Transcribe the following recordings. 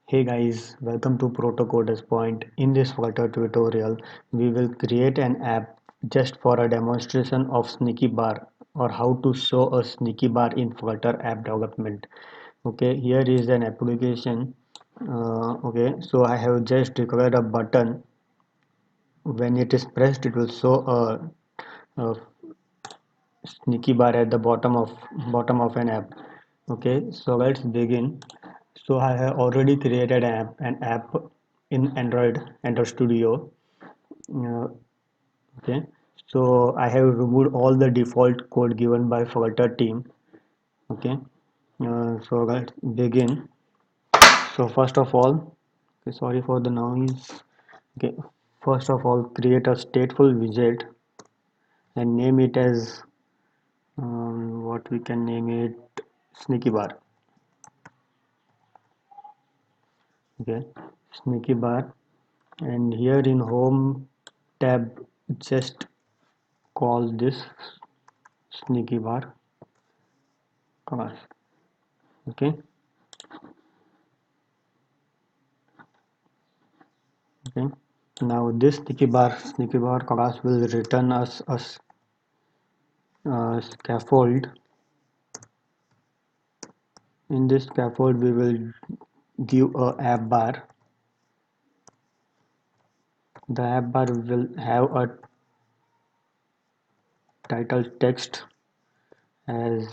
Hey guys, welcome to Proto Point. In this Flutter tutorial, we will create an app just for a demonstration of Sneaky Bar or how to show a Sneaky Bar in Flutter app development. Okay, here is an application. Okay, so I have just declared a button. When it is pressed, it will show a Sneaky Bar at the bottom of an app. Okay, so let's begin. So I have already created an app in Android Studio. Uh, okay, so I have removed all the default code given by Flutter team. Okay, so let's begin. So first of all, okay, sorry for the noise. Okay, first of all, create a stateful widget and name it as what we can name it Sneaky Bar. Okay, Sneaky Bar, and here in Home tab, just call this Sneaky Bar class. Okay, okay. Now this Sneaky Bar class will return us a scaffold. In this scaffold, we will give a app bar. The app bar will have a title text as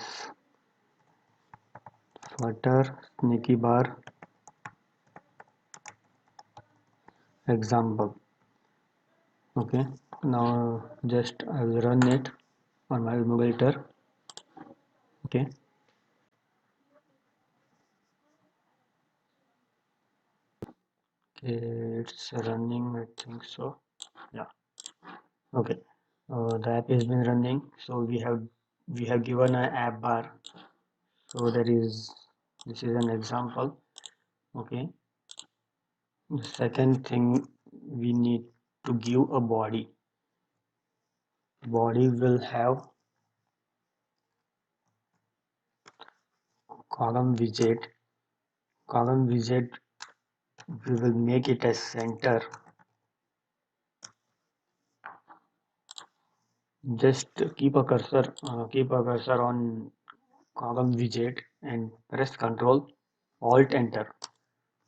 Flutter Sneaky Bar example. Okay, now just I will run it on my emulator. Okay, okay, it's running, I think so. Yeah, okay. The app has been running, so we have given an app bar. So this is an example. Okay, the second thing, we need to give a body. Body will have column widget. Column widget, we will make it as center. Just keep a cursor on column widget and press Ctrl Alt Enter.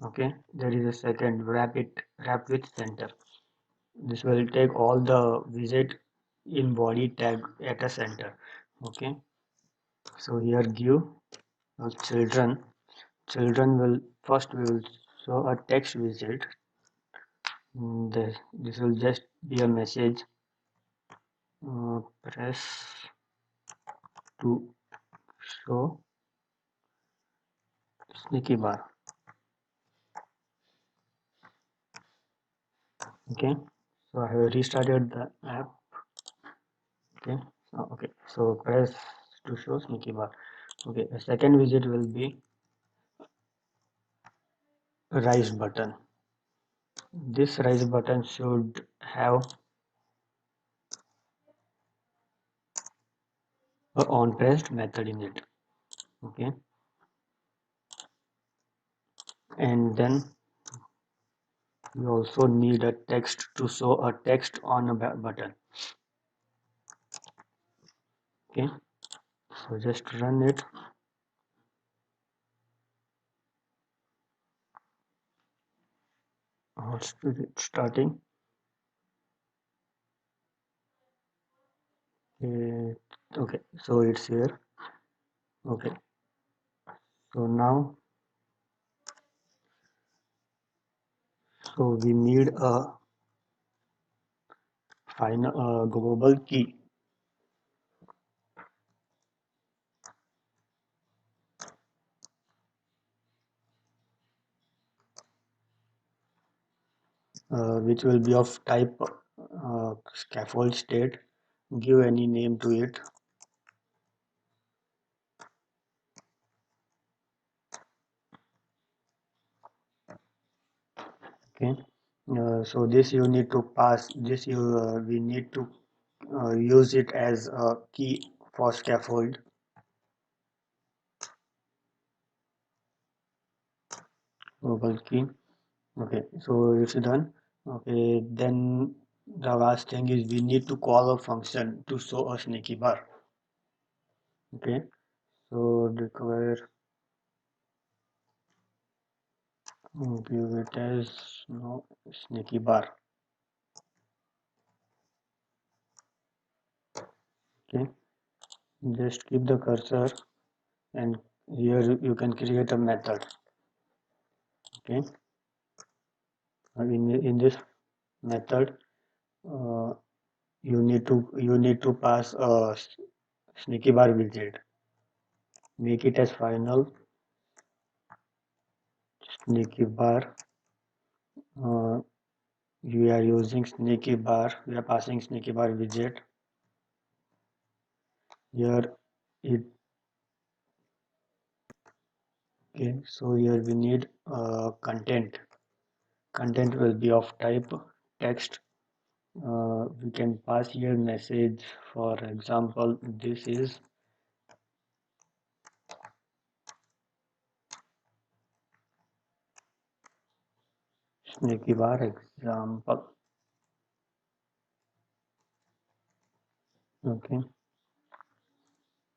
Okay, there is a second, wrap with center. This will take all the widget in body tag at a center. Okay, so here give children. Children will first we will show a text widget. This will just be a message. Press to show Sneaky Bar. Okay, so I have restarted the app. Okay, okay, so press to show Sneaky Bar. Okay, the second widget will be rise button. This rise button should have a on pressed method in it. Okay, and then you also need a text to show a text on a button. Okay, so just run it. Starting. Okay, so it's here. Okay, so now we need a final global key, which will be of type scaffold state. Give any name to it. Okay, so this you need to pass this you we need to use it as a key for scaffold. global key. Okay, so it's done. Okay, then the last thing is we need to call a function to show a sneaky bar. Okay, so declare give it as no sneaky bar. Okay, just keep the cursor and here you can create a method. Okay, in this method uh, you need to pass a sneaky bar widget. Make it as final sneaky bar. Uh, we are using sneaky bar. We are passing sneaky bar widget. Here it okay. So here we need content. Content will be of type text. We can pass here message. For example, this is sneaky bar example. Okay.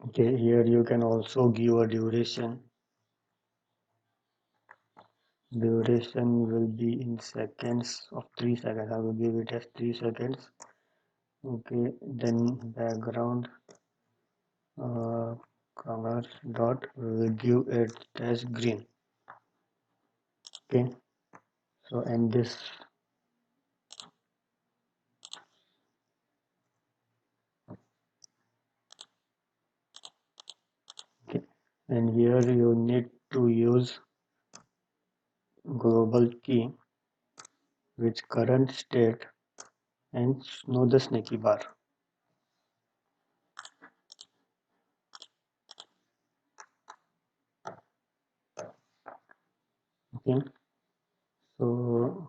Okay. Here you can also give a duration. Duration will be in seconds of 3 seconds. I will give it as 3 seconds. Okay, then background color dot will give it as green. Okay, so and this okay, and here you need to use global key which current state and know the sneaky bar.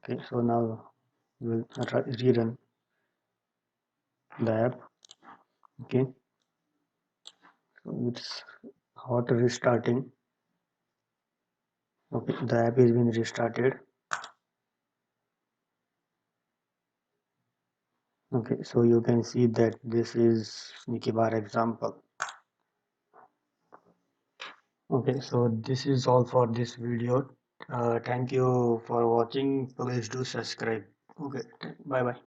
Okay, so now we'll rerun the app. Okay, so it's hot restarting. Okay, the app is being restarted. Okay, so you can see that this is sneaky bar example. Okay, so this is all for this video. Thank you for watching. Please do subscribe. Okay, bye bye.